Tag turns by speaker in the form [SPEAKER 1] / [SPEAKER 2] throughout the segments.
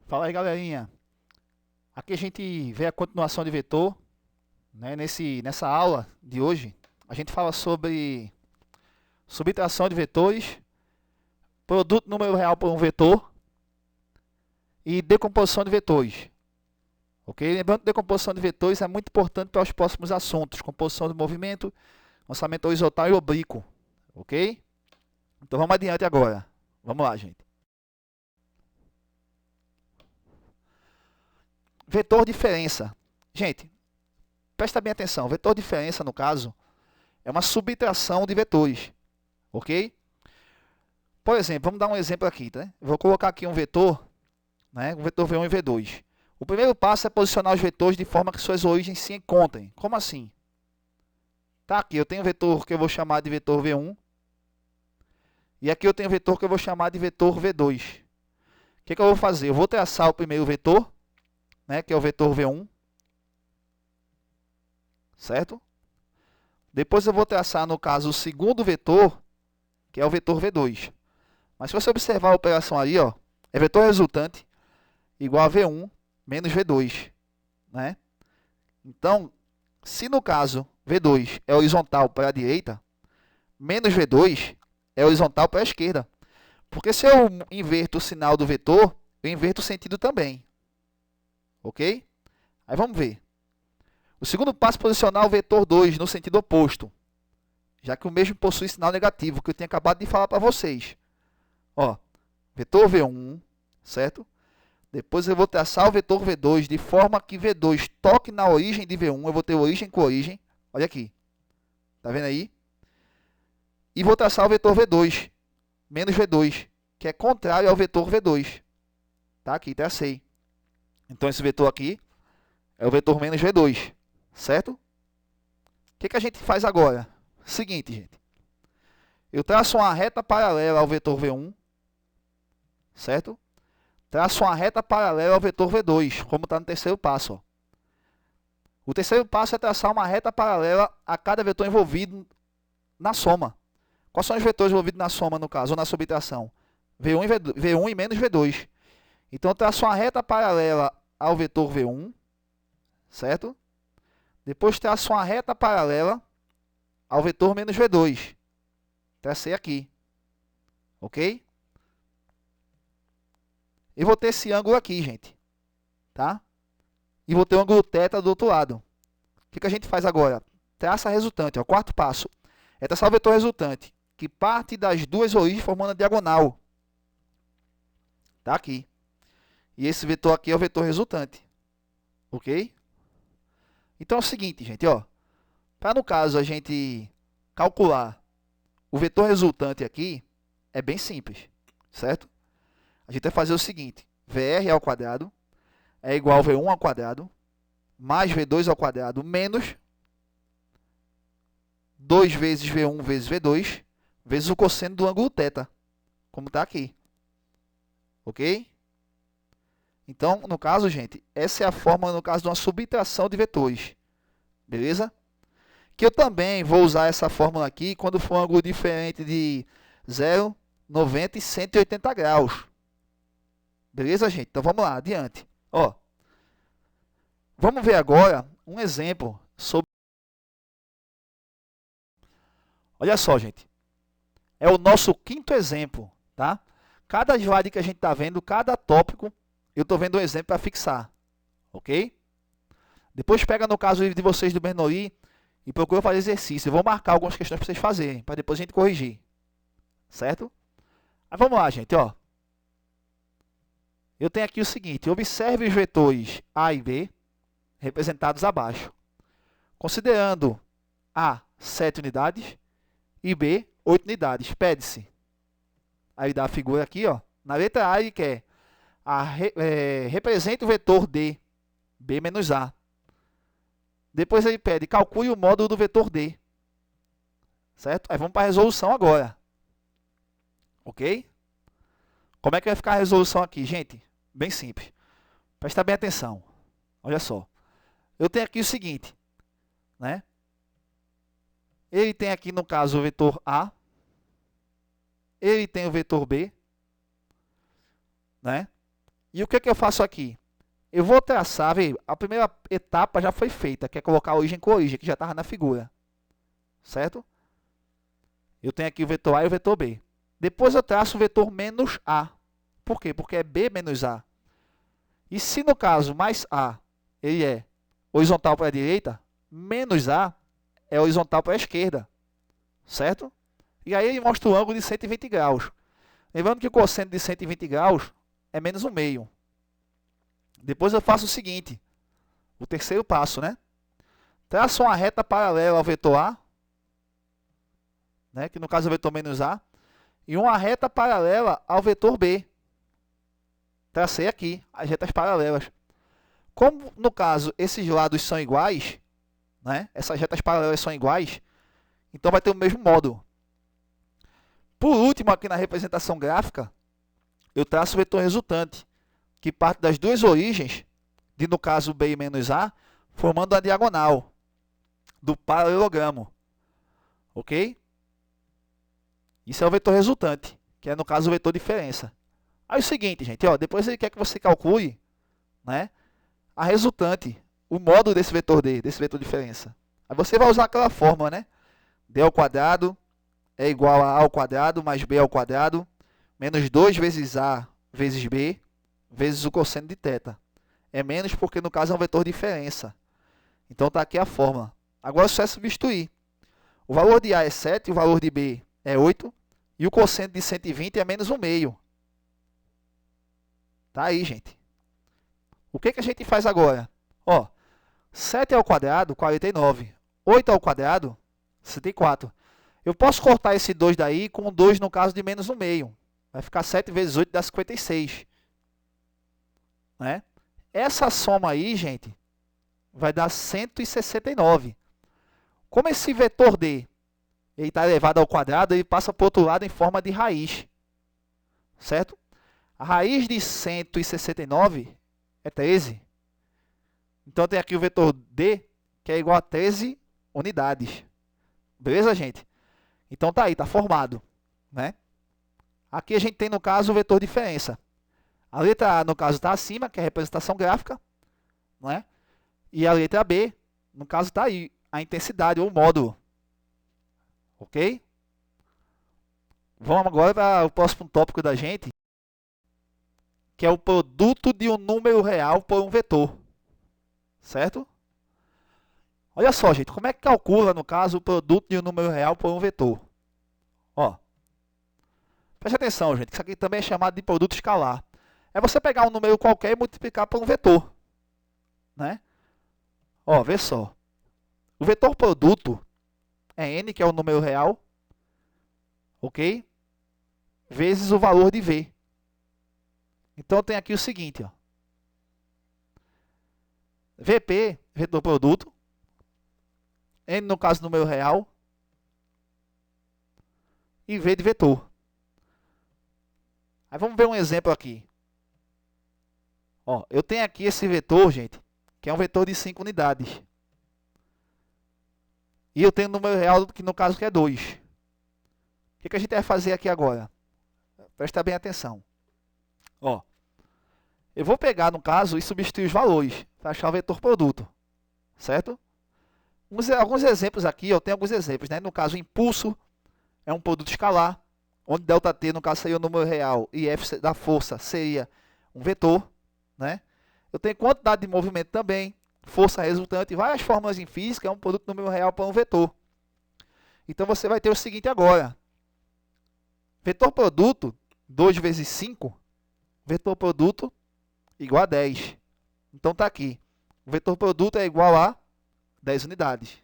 [SPEAKER 1] Fala aí, galerinha. Aqui a gente vê a continuação de vetor, né? Nessa aula de hoje, a gente fala sobre subtração de vetores, produto número real por um vetor e decomposição de vetores. Ok? Lembrando que decomposição de vetores é muito importante para os próximos assuntos, composição de movimento, lançamento horizontal e oblíquo. Ok? Então vamos adiante agora. Vamos lá, gente. Vetor diferença. Gente, presta bem atenção. Vetor diferença, no caso, é uma subtração de vetores. Ok? Por exemplo, vamos dar um exemplo aqui. Tá? Vou colocar aqui um vetor, né? Um vetor V1 e V2. O primeiro passo é posicionar os vetores de forma que suas origens se encontrem. Como assim? Tá, aqui eu tenho um vetor que eu vou chamar de vetor V1. E aqui eu tenho um vetor que eu vou chamar de vetor V2. O que eu vou fazer? Eu vou traçar o primeiro vetor, né, que é o vetor V1. Certo? Depois eu vou traçar, no caso, o segundo vetor, que é o vetor V2. Mas se você observar a operação ali, ó, é vetor resultante igual a V1 menos V2. Né? Então, se no caso V2 é horizontal para a direita, menos V2 é horizontal para a esquerda. Porque se eu inverto o sinal do vetor, eu inverto o sentido também. Ok? Aí vamos ver. O segundo passo é posicionar o vetor 2 no sentido oposto, já que o mesmo possui sinal negativo, que eu tinha acabado de falar para vocês. Ó, vetor V1, certo? Depois eu vou traçar o vetor V2 de forma que V2 toque na origem de V1. Eu vou ter origem com origem. Olha aqui. Tá vendo aí? E vou traçar o vetor V2, menos V2, que é contrário ao vetor V2. Tá aqui, tracei. Então esse vetor aqui é o vetor menos V2, certo? O que a gente faz agora? Seguinte, gente. Eu traço uma reta paralela ao vetor V1, certo? Traço uma reta paralela ao vetor V2, como está no terceiro passo. Ó. O terceiro passo é traçar uma reta paralela a cada vetor envolvido na soma. Quais são os vetores envolvidos na soma, no caso, ou na subtração? V1 V1 e menos V2. Então, eu traço uma reta paralela ao vetor V1, certo? Depois, traço uma reta paralela ao vetor menos V2. Tracei aqui. Ok? E vou ter esse ângulo aqui, gente. Tá? E vou ter o ângulo θ do outro lado. O que a gente faz agora? Traça a resultante. Ó. O quarto passo é traçar o vetor resultante, que parte das duas origens formando a diagonal. Tá aqui. E esse vetor aqui é o vetor resultante. Ok? Então é o seguinte, gente. Para, no caso, a gente calcular o vetor resultante aqui, é bem simples. Certo? A gente vai fazer o seguinte. VR ao quadrado é igual a V1 ao quadrado mais V2 ao quadrado menos 2 vezes V1 vezes V2 vezes o cosseno do ângulo θ, como está aqui. Ok? Então, no caso, gente, essa é a fórmula, no caso, de uma subtração de vetores. Beleza? Que eu também vou usar essa fórmula aqui quando for um ângulo diferente de 0, 90 e 180 graus. Beleza, gente? Então, vamos lá, adiante. Ó, vamos ver agora um exemplo sobre... Olha só, gente. É o nosso quinto exemplo, tá? Cada slide que a gente está vendo, cada tópico, eu estou vendo um exemplo para fixar, ok? Depois pega no caso de vocês do Bernoulli e procura fazer exercício. Eu vou marcar algumas questões para vocês fazerem, para depois a gente corrigir, certo? Mas vamos lá, gente, ó. Eu tenho aqui o seguinte, observe os vetores A e B, representados abaixo. Considerando A, 7 unidades, e B, 8 unidades. Pede-se. Aí dá a figura aqui, ó. Na letra A ele quer represente o vetor D, B menos A. Depois ele pede, calcule o módulo do vetor D. Certo? Aí vamos para a resolução agora. Ok? Como é que vai ficar a resolução aqui, gente? Bem simples. Presta bem atenção. Olha só. Eu tenho aqui o seguinte, né? Ele tem aqui, no caso, o vetor A. Ele tem o vetor B, né? E o que que eu faço aqui? Eu vou traçar, vê, a primeira etapa já foi feita, que é colocar a origem com origem, que já estava na figura. Certo? Eu tenho aqui o vetor A e o vetor B. Depois eu traço o vetor menos A. Por quê? Porque é B menos A. E se no caso mais A ele é horizontal para a direita, menos A é horizontal para a esquerda. Certo? E aí ele mostra o ângulo de 120 graus. Lembrando que o cosseno de 120 graus é menos 1/2. Depois eu faço o seguinte, o terceiro passo, né? Traço uma reta paralela ao vetor A, né? Que no caso é o vetor menos A, e uma reta paralela ao vetor B. Tracei aqui as retas paralelas. Como no caso esses lados são iguais, né? Essas retas paralelas são iguais, então vai ter o mesmo módulo. Por último, aqui na representação gráfica, eu traço o vetor resultante, que parte das duas origens, de no caso B e menos A, formando a diagonal do paralelogramo. Ok? Isso é o vetor resultante, que é no caso o vetor diferença. Aí é o seguinte, gente, ó, depois ele quer que você calcule, né, a resultante, o módulo desse vetor D, desse vetor diferença. Aí você vai usar aquela fórmula, né? D ao quadrado é igual a ao quadrado mais B ao quadrado, menos 2 vezes A vezes B, vezes o cosseno de θ. É menos porque, no caso, é um vetor diferença. Então, está aqui a fórmula. Agora, é só substituir. O valor de A é 7, o valor de B é 8, e o cosseno de 120 é menos 1/2. Tá aí, gente. O que que a gente faz agora? Ó, 7 ao quadrado, 49. 8 ao quadrado, 64. Eu posso cortar esse 2 daí com 2 no caso de menos 1/2. Vai ficar 7 vezes 8 dá 56. Né? Essa soma aí, gente, vai dar 169. Como esse vetor D está elevado ao quadrado, ele passa para o outro lado em forma de raiz. Certo? A raiz de 169 é 13. Então, tem aqui o vetor D, que é igual a 13 unidades. Beleza, gente? Então, tá aí, tá formado. Né? Aqui a gente tem, no caso, o vetor diferença. A letra A, no caso, está acima, que é a representação gráfica. Né? E a letra B, no caso, está aí, a intensidade ou o módulo. Ok? Vamos agora para o próximo tópico da gente, que é o produto de um número real por um vetor. Certo? Olha só, gente, como é que calcula, no caso, o produto de um número real por um vetor? Ó, preste atenção, gente, que isso aqui também é chamado de produto escalar. É você pegar um número qualquer e multiplicar por um vetor. Né? Ó, vê só. O vetor produto é n, que é o número real, ok? Vezes o valor de v. Então, tem aqui o seguinte, ó. VP, vetor produto, n no caso número real, e v de vetor. Aí vamos ver um exemplo aqui. Ó, eu tenho aqui esse vetor, gente, que é um vetor de 5 unidades. E eu tenho o número real, que no caso que é 2. O que a gente vai fazer aqui agora? Presta bem atenção. Ó, eu vou pegar, no caso, e substituir os valores para achar o vetor produto. Certo? Alguns exemplos aqui, eu tenho alguns exemplos. Né? No caso, impulso é um produto escalar, onde ΔT, no caso, seria o número real e F da força seria um vetor. Né? Eu tenho quantidade de movimento também, força resultante, várias fórmulas em física, é um produto número real para um vetor. Então, você vai ter o seguinte agora. Vetor produto, 2 vezes 5, vetor produto igual a 10. Então, está aqui. O vetor produto é igual a 10 unidades.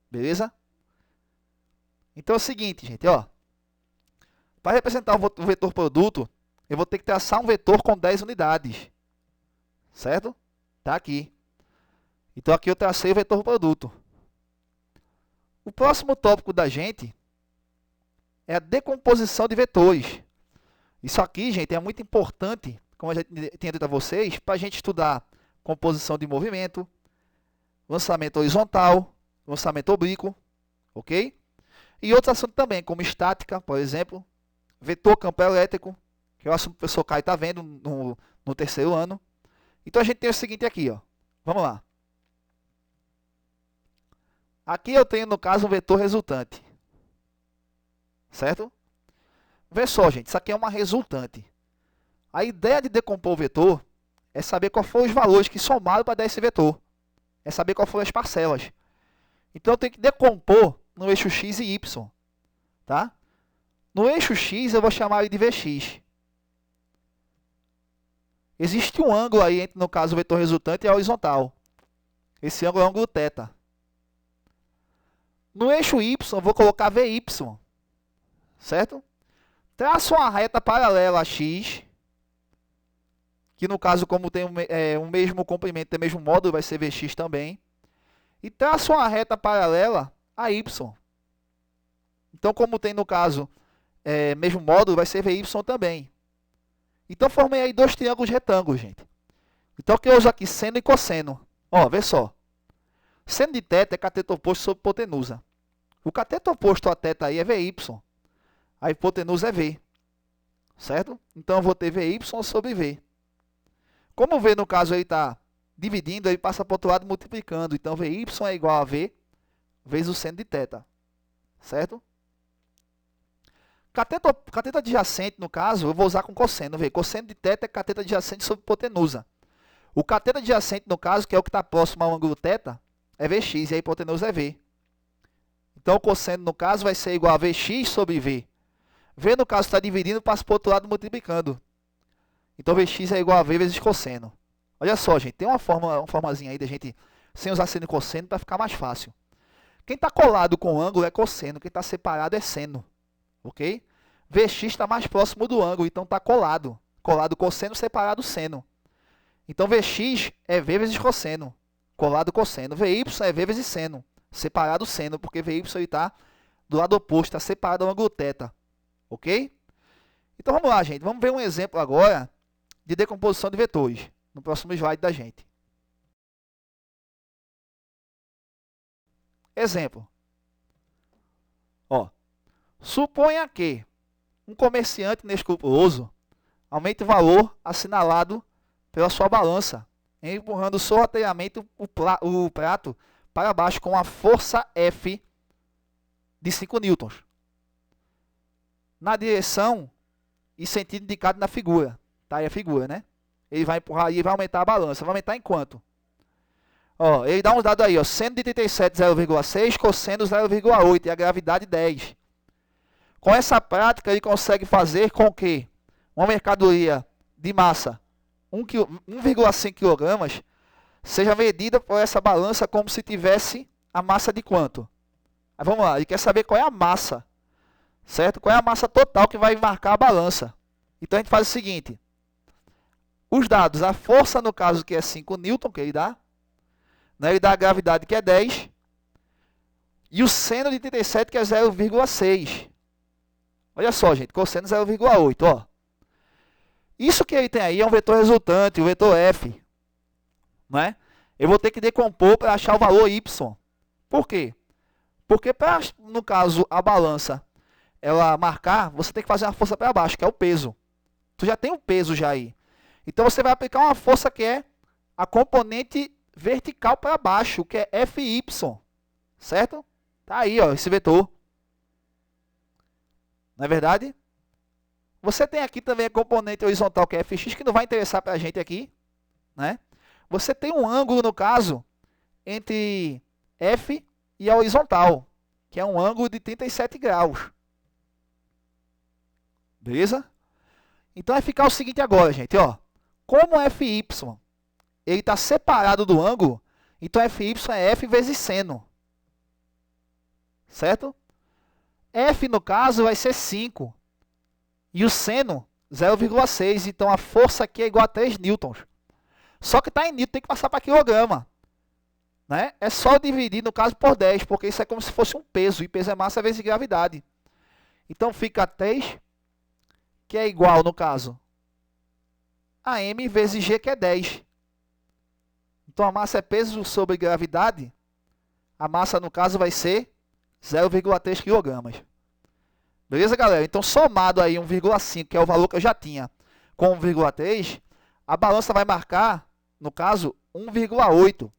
[SPEAKER 1] Beleza? Então, é o seguinte, gente. Ó, para representar o vetor produto, eu vou ter que traçar um vetor com 10 unidades. Certo? Está aqui. Então, aqui eu tracei o vetor produto. O próximo tópico da gente é a decomposição de vetores. Isso aqui, gente, é muito importante, como eu já tinha dito a vocês, para a gente estudar composição de movimento, lançamento horizontal, lançamento oblíquo, ok? E outros assuntos também, como estática, por exemplo, vetor campo elétrico, que é o assunto que o professor Caio está vendo no terceiro ano. Então a gente tem o seguinte aqui, ó. Vamos lá. Aqui eu tenho, no caso, um vetor resultante. Certo? Vê só, gente, isso aqui é uma resultante. A ideia de decompor o vetor é saber qual foram os valores que somaram para dar esse vetor. É saber qual foram as parcelas. Então eu tenho que decompor no eixo x e y. Tá? No eixo x eu vou chamar ele de Vx. Existe um ângulo aí entre, no caso, o vetor resultante e a horizontal. Esse ângulo é o ângulo θ. No eixo y eu vou colocar Vy. Certo? Traço uma reta paralela a x, que no caso, como tem o mesmo comprimento, tem o mesmo módulo, vai ser Vx também. E traço uma reta paralela a y. Então, como tem no caso, mesmo módulo, vai ser Vy também. Então, formei aí dois triângulos retângulos, gente. Então, o que eu uso aqui? Seno e cosseno. Ó, vê só. Seno de θ é cateto oposto sobre hipotenusa. O cateto oposto a θ aí é Vy. A hipotenusa é V. Certo? Então, eu vou ter Vy sobre V. Como o V, no caso, ele está dividindo, ele passa para o outro lado multiplicando. Então, Vy é igual a V vezes o seno de θ. Certo? Cateto adjacente, no caso, eu vou usar com cosseno. Vê, cosseno de θ é cateto adjacente sobre hipotenusa. O cateto adjacente, no caso, que é o que está próximo ao ângulo θ, é Vx e a hipotenusa é V. Então, o cosseno, no caso, vai ser igual a Vx sobre V. V, no caso, está dividindo, passa para o outro lado multiplicando. Então, Vx é igual a V vezes cosseno. Olha só, gente, tem uma formazinha aí da gente, sem usar seno e cosseno, para ficar mais fácil. Quem está colado com o ângulo é cosseno, quem está separado é seno. Ok? Vx está mais próximo do ângulo, então está colado. Colado cosseno, separado seno. Então, Vx é V vezes cosseno. Colado cosseno. Vy é V vezes seno. Separado seno, porque Vy está do lado oposto, está separado do ângulo θ. Ok? Então, vamos lá, gente. Vamos ver um exemplo agora de decomposição de vetores. No próximo slide da gente. Exemplo. Ó. Suponha que um comerciante inescrupuloso aumente o valor assinalado pela sua balança, empurrando sorrateiramente o prato para baixo com a força F de 5 newtons, na direção e sentido indicado na figura. Tá aí a figura, né? Ele vai empurrar e vai aumentar a balança. Vai aumentar em quanto? Ó, ele dá uns dados aí, ó. Seno de 37, 0,6, cosseno 0,8 e a gravidade 10. Com essa prática, ele consegue fazer com que uma mercadoria de massa 1,5 kg seja medida por essa balança como se tivesse a massa de quanto? Aí vamos lá, ele quer saber qual é a massa, certo? Qual é a massa total que vai marcar a balança. Então a gente faz o seguinte, os dados, a força no caso que é 5 newton, que ele dá, né? Ele dá a gravidade que é 10, e o seno de 37 que é 0,6. Olha só, gente, cosseno 0,8, ó. Isso que ele tem aí é um vetor resultante, o vetor F. Né? Eu vou ter que decompor para achar o valor Y. Por quê? Porque, no caso, a balança ela marcar, você tem que fazer uma força para baixo, que é o peso. Tu já tem um peso já aí. Então, você vai aplicar uma força que é a componente vertical para baixo, que é Fy. Certo? Tá aí, ó, esse vetor. Não é verdade? Você tem aqui também a componente horizontal, que é Fx, que não vai interessar para a gente aqui. Né? Você tem um ângulo, no caso, entre F e a horizontal, que é um ângulo de 37 graus. Beleza? Então, vai ficar o seguinte agora, gente. Ó, como Fy ele está separado do ângulo, então Fy é F vezes seno. Certo? F, no caso, vai ser 5. E o seno, 0,6. Então, a força aqui é igual a 3 newtons. Só que está em newton, tem que passar para quilograma. Né? É só dividir, no caso, por 10, porque isso é como se fosse um peso. E peso é massa vezes gravidade. Então, fica 3, que é igual, no caso, a m vezes g, que é 10. Então, a massa é peso sobre gravidade. A massa, no caso, vai ser 0,3 kg. Beleza, galera? Então, somado aí 1,5, que é o valor que eu já tinha, com 1,3, a balança vai marcar, no caso, 1,8.